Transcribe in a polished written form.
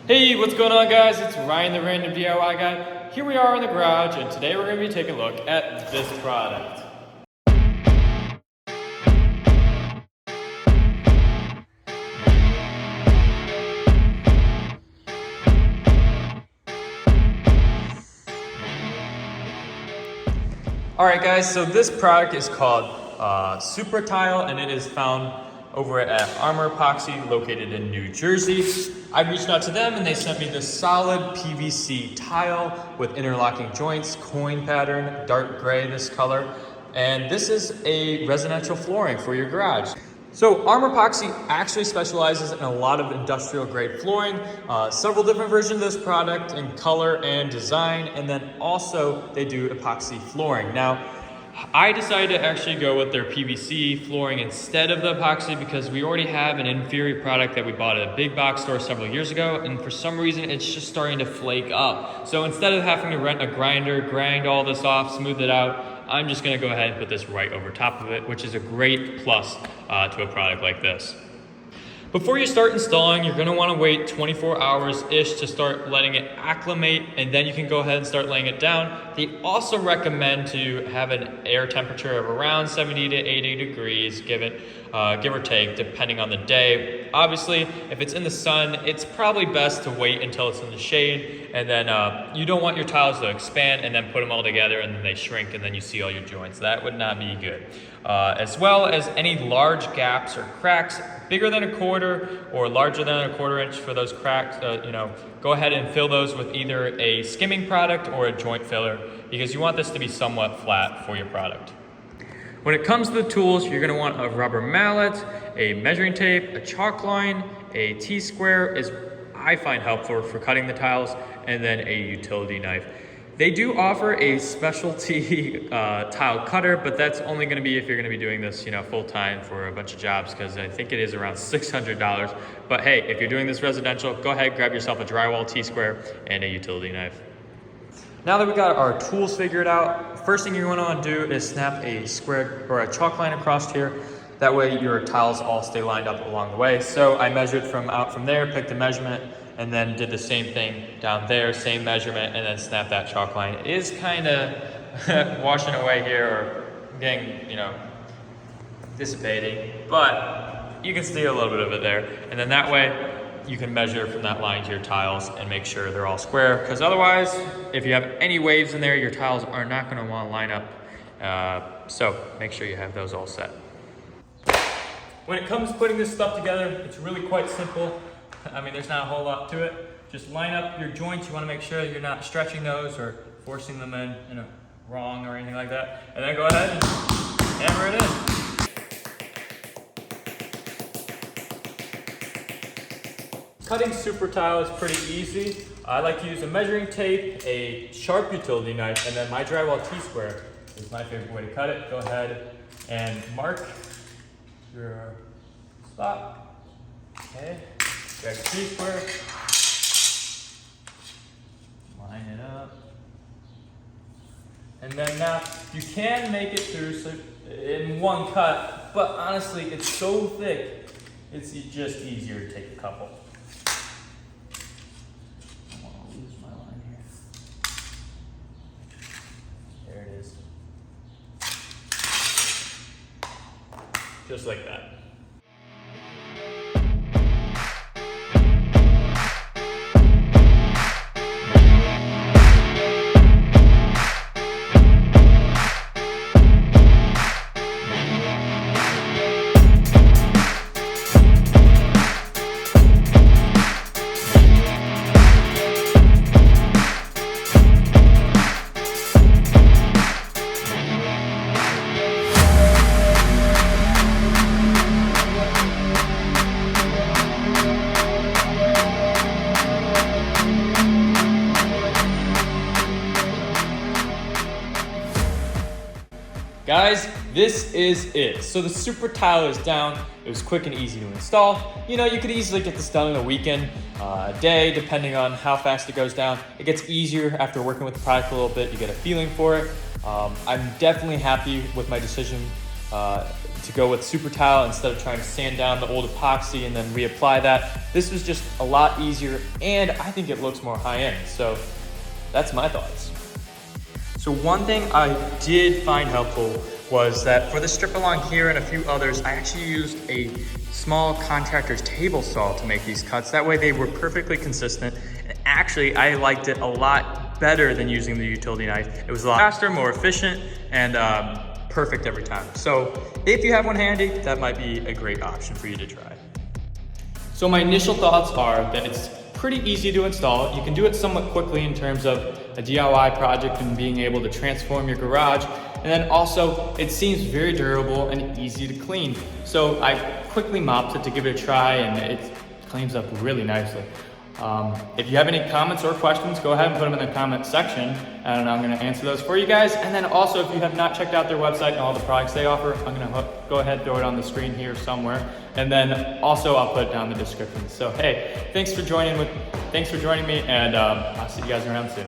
Hey, what's going on guys? It's Ryan the Random DIY Guy. Here we are in the garage and today we're going to be taking a look at this product. Alright guys, so this product is called SupraTile and it is found over at Armor Poxy located in New Jersey. I reached out to them and they sent me this solid PVC tile with interlocking joints, coin pattern, dark gray this color. And this is a residential flooring for your garage. So Armor Poxy actually specializes in a lot of industrial grade flooring, several different versions of this product in color and design, and then also they do epoxy flooring. Now, I decided to actually go with their PVC flooring instead of the epoxy because we already have an inferior product that we bought at a big box store several years ago, and for some reason it's just starting to flake up. So instead of having to rent a grinder, grind all this off, smooth it out, I'm just gonna go ahead and put this right over top of it, which is a great plus to a product like this. Before you start installing, you're gonna wanna wait 24 hours-ish to start letting it acclimate, and then you can go ahead and start laying it down. They also recommend to have an air temperature of around 70 to 80 degrees, give or take, depending on the day. Obviously, if it's in the sun, it's probably best to wait until it's in the shade, and then you don't want your tiles to expand and then put them all together and then they shrink and then you see all your joints. That would not be good. As well as any large gaps or cracks, bigger than a quarter or larger than a quarter inch for those cracks, go ahead and fill those with either a skimming product or a joint filler because you want this to be somewhat flat for your product. When it comes to the tools, you're gonna want a rubber mallet, a measuring tape, a chalk line, a T-square is I find helpful for cutting the tiles, and then a utility knife. They do offer a specialty tile cutter, but that's only gonna be if you're gonna be doing this full time for a bunch of jobs, because I think it is around $600. But hey, if you're doing this residential, go ahead, grab yourself a drywall T-square and a utility knife. Now that we got our tools figured out, first thing you wanna do is snap a square or a chalk line across here. That way your tiles all stay lined up along the way. So I measured out from there, picked a measurement, and then did the same thing down there, same measurement, and then snap that chalk line. It is kind of washing away here or getting, dissipating, but you can see a little bit of it there. And then that way you can measure from that line to your tiles and make sure they're all square, because otherwise, if you have any waves in there, your tiles are not gonna wanna line up. So make sure you have those all set. When it comes to putting this stuff together, it's really quite simple. I mean, there's not a whole lot to it. Just line up your joints. You want to make sure that you're not stretching those or forcing them in, wrong or anything like that. And then go ahead and hammer it in. Cutting SupraTile is pretty easy. I like to use a measuring tape, a sharp utility knife, and then my drywall T-square is my favorite way to cut it. Go ahead and mark your spot. Okay. Grab your T-square, line it up, and then now you can make it through in one cut, but honestly it's so thick, it's just easier to take a couple. I don't want to lose my line here. There it is. Just like that. Guys, this is it. So the SupraTile is down. It was quick and easy to install. You could easily get this done in a weekend, a day, depending on how fast it goes down. It gets easier after working with the product a little bit. You get a feeling for it. I'm definitely happy with my decision to go with SupraTile instead of trying to sand down the old epoxy and then reapply that. This was just a lot easier, and I think it looks more high-end. So that's my thoughts. So one thing I did find helpful was that for the strip along here and a few others, I actually used a small contractor's table saw to make these cuts. That way they were perfectly consistent. And actually, I liked it a lot better than using the utility knife. It was a lot faster, more efficient, and perfect every time. So if you have one handy, that might be a great option for you to try. So my initial thoughts are that it's pretty easy to install. You can do it somewhat quickly in terms of a DIY project and being able to transform your garage. And then also, it seems very durable and easy to clean. So I quickly mopped it to give it a try, and it cleans up really nicely. If you have any comments or questions, go ahead and put them in the comment section, and I'm gonna answer those for you guys. And then also, if you have not checked out their website and all the products they offer, I'm gonna go ahead and throw it on the screen here somewhere. And then also, I'll put it down in the description. So hey, thanks for joining me, and I'll see you guys around soon.